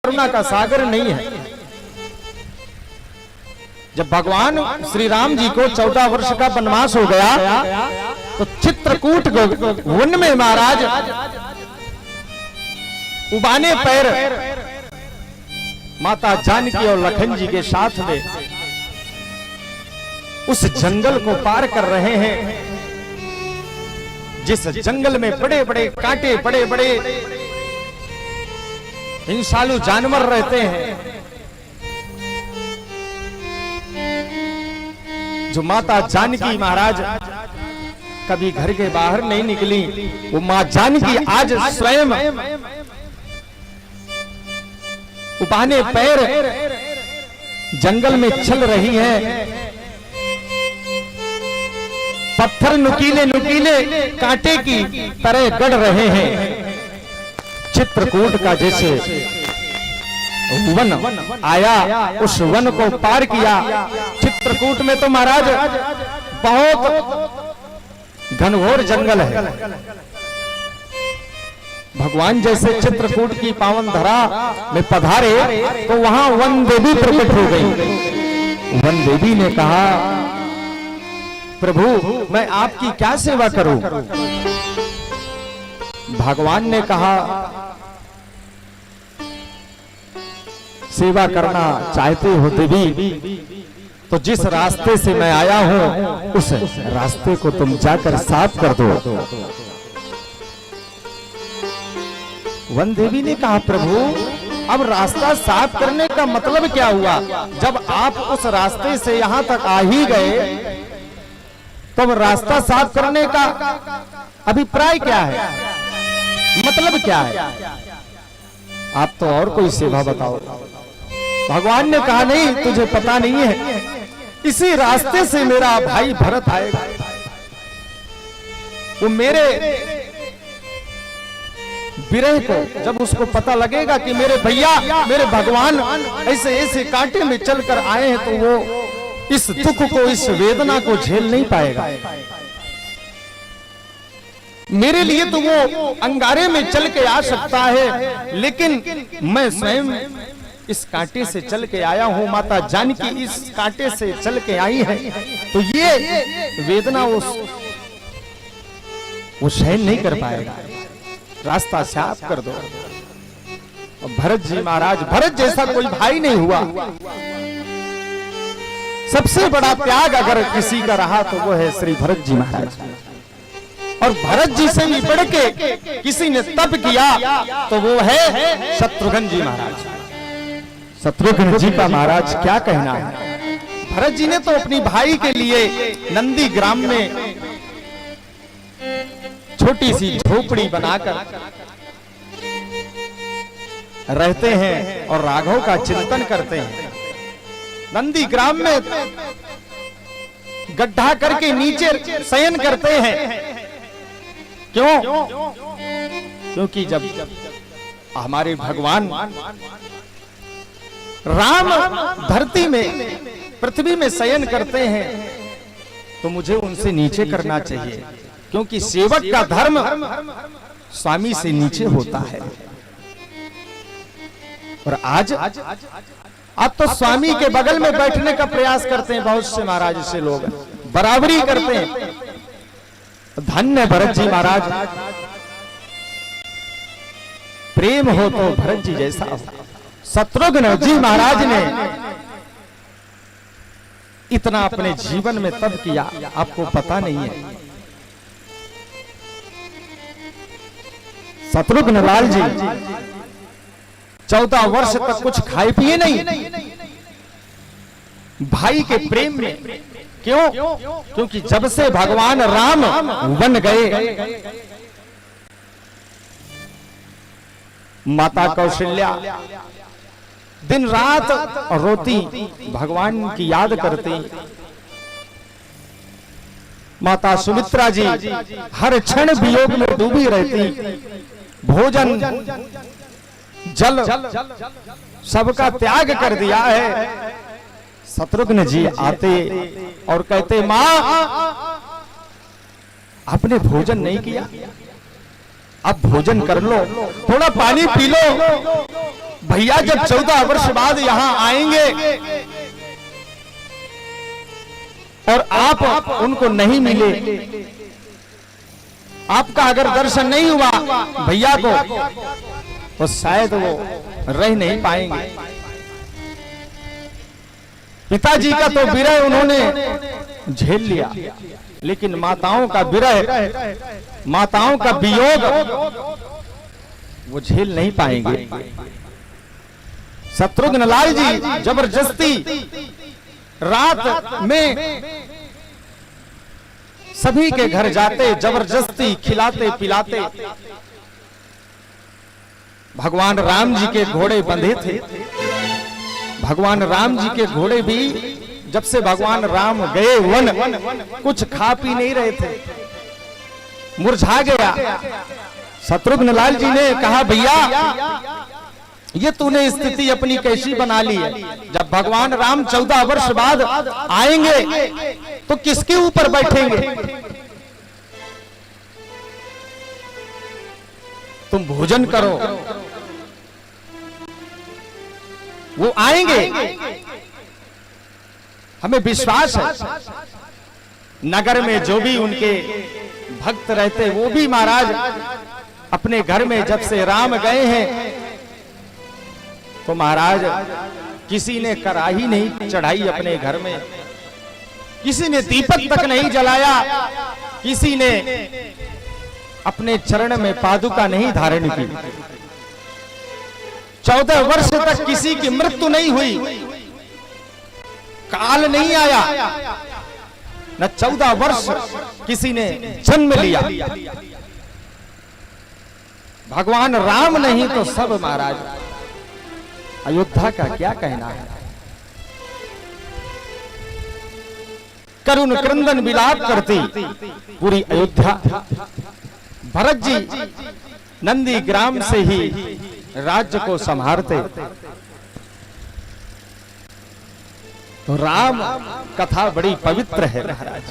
करुणा का सागर नहीं है। जब भगवान श्री राम जी को 14 वर्ष का वनवास हो गया तो चित्रकूट वन में महाराज उबाने पैर माता जानकी और लखन जी के साथ में उस जंगल को पार कर रहे हैं, जिस जंगल में बड़े बड़े कांटे, बड़े बड़े हिंसालु जानवर रहते हैं। जो माता जानकी महाराज कभी घर के बाहर नहीं निकली, वो मां जानकी आज स्वयं उबाने पैर जंगल में चल रही है। पत्थर नुकीले नुकीले कांटे की तरह गड़ रहे हैं। चित्रकूट का जैसे वन आया, उस वन को पार किया। चित्रकूट में तो महाराज बहुत घनघोर जंगल है। भगवान जैसे चित्रकूट की पावन धरा में पधारे तो वहां वन देवी प्रकट हो गई। वन देवी ने कहा, प्रभु मैं आपकी क्या सेवा करूं? भगवान ने कहा, सेवा करना चाहते हो देवी तो जिस रास्ते से मैं आया हूं उस रास्ते को तुम जाकर साफ कर दो। वन देवी ने कहा, प्रभु अब रास्ता साफ करने का मतलब क्या हुआ? जब आप उस रास्ते से यहां तक आ ही गए तो अब रास्ता साफ करने का अभिप्राय क्या है, मतलब क्या है? आप तो और कोई सेवा बताओ। भगवान ने कहा, नहीं तुझे पता नहीं है, इसी रास्ते से मेरा भाई भरत आएगा। वो मेरे विरह को जब उसको पता लगेगा कि मेरे भैया, मेरे भगवान ऐसे ऐसे कांटे में चलकर आए हैं, तो वो इस दुख को, इस वेदना को झेल नहीं पाएगा। मेरे लिए तो वो अंगारे में चल के आ सकता है, लेकिन मैं स्वयं इस कांटे से चल के आया हूं। माता जानकी इस कांटे से चल के आई है, तो ये वेदना वो सहन नहीं कर पाएगा। रास्ता साफ कर दो। भरत जी महाराज, भरत जैसा कोई भाई नहीं हुआ। सबसे बड़ा त्याग अगर किसी का रहा तो वो है श्री भरत जी महाराज। और भरत जी से भी बढ़ के किसी ने तप किया तो वो है शत्रुघ्न जी महाराज। शत्रुघ्न जी का महाराज क्या कहना है। भरत जी ने तो अपनी भाई के लिए नंदी ग्राम में छोटी सी झोपड़ी बनाकर रहते हैं और राघव का चिंतन करते हैं। नंदी ग्राम में गड्ढा करके नीचे शयन करते हैं। क्यों? क्योंकि जब हमारे भगवान राम धरती में, पृथ्वी में शयन करते हैं तो मुझे उनसे नीचे करना चाहिए, क्योंकि सेवक का धर्म स्वामी से नीचे होता है। और आज तो स्वामी के बगल में बैठने का प्रयास करते हैं बहुत से महाराज से लोग, बराबरी करते हैं। धन्य भरत जी महाराज, प्रेम हो तो भरत जी जैसा। शत्रुघ्न जी महाराज ने इतना अपने जीवन में तप किया, आपको पता नहीं है। शत्रुघ्न लाल जी 14 वर्ष तक कुछ खाए पिए नहीं, भाई के प्रेम में। क्यों? क्योंकि जब से भगवान राम वन गए, माता कौशल्या दिन रात रोती, भगवान की याद करती। माता सुमित्रा जी हर क्षण वियोग में डूबी रहती। भोजन जल सबका त्याग कर दिया है। शत्रुघ्न जी आते और कहते, मां आपने भोजन नहीं किया, अब भोजन कर लो, थोड़ा पानी पी लो। भैया जब 14 वर्ष बाद यहां आएंगे और आप उनको नहीं मिले, आपका अगर दर्शन नहीं हुआ भैया को, तो शायद वो रह नहीं पाएंगे। पिताजी का तो विरह उन्होंने झेल लिया, लेकिन माताओं का विरह, माताओं का वियोग वो झेल नहीं पाएंगे। शत्रुघ्न लाल जी जबरदस्ती रात में सभी के घर जाते, जबरदस्ती खिलाते पिलाते। भगवान राम जी के घोड़े बंधे थे। भगवान राम जी के घोड़े भी जब से भगवान राम गए वन, कुछ खा पी नहीं रहे थे, मुरझा गया। शत्रुघ्न लाल जी ने कहा, भैया ये तूने स्थिति अपनी कैसी बना ली है? जब भगवान राम 14 वर्ष बाद आएंगे तो किसके ऊपर बैठेंगे? तुम भोजन करो, वो आएंगे, हमें विश्वास है। नगर में जो भी उनके भक्त रहते, वो भी महाराज अपने घर में जब से राम गए हैं तो महाराज किसी ने कराही नहीं चढ़ाई अपने घर में, किसी ने दीपक तक नहीं जलाया, किसी ने अपने चरण में पादुका नहीं धारण की। 14 वर्ष तक किसी की मृत्यु नहीं हुई, काल नहीं आया, न 14 वर्ष किसी ने जन्म लिया। भगवान राम नहीं तो सब महाराज। अयोध्या का क्या कहना है? करुण क्रंदन विलाप करती पूरी अयोध्या। भरत जी नंदी ग्राम से ही राज्य को संभालते। तो राम कथा बड़ी पवित्र है महाराज।